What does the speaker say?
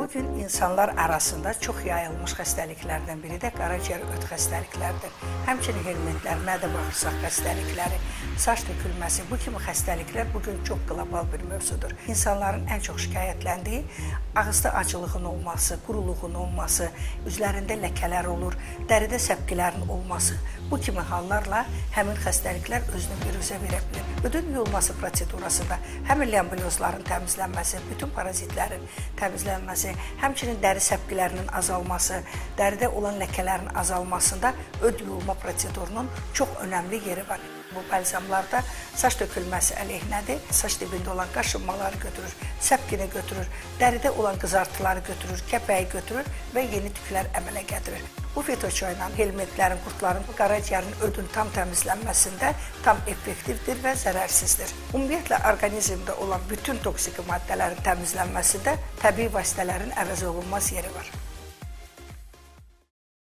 Bugün insanlar arasında çox yayılmış xəstəliklərdən biri də qaraciyər öd xəstəlikləridir. Həmçinin helmintlər, mədə-bağırsaq xəstəlikləri, saç tökülməsi, bu kimi xəstəliklər bugün çox qlobal bir mövzudur. İnsanların ən çox şikayətləndiyi ağızda acılığın olması, quruluğun olması, üzlərində ləkələr olur, dəridə səpkilərin olması. Bu kimi hallarla həmin xəstəliklər özünü virüsə verə bilir. Ödün yuyulması prosedurasında həm lyamblyozların təmizlənməsi, bütün parazitlərin təmizlənməsi, həmçinin dəri səpkilərinin azalması, dəridə olan ləkələrin azalmasında öd yuyulma prosedurunun çox önəmli yeri var. Bu balzamlarda saç tökülməsi əleyhinədir, saç dibində olan qaşınmaları götürür, səpkini götürür, dəridə olan qızartıları götürür, kəpəyi götürür və yeni tüklər əmələ gətirir. Bu fitoçayla helmintlərin, qurtların, qaraciyərin ödün tam təmizlənməsində tam effektivdir və zərərsizdir. Ümumiyyətlə, orqanizmdə olan bütün toksik maddələrin təmizlənməsində təbii vasitələrin əvəz olunmaz yeri var.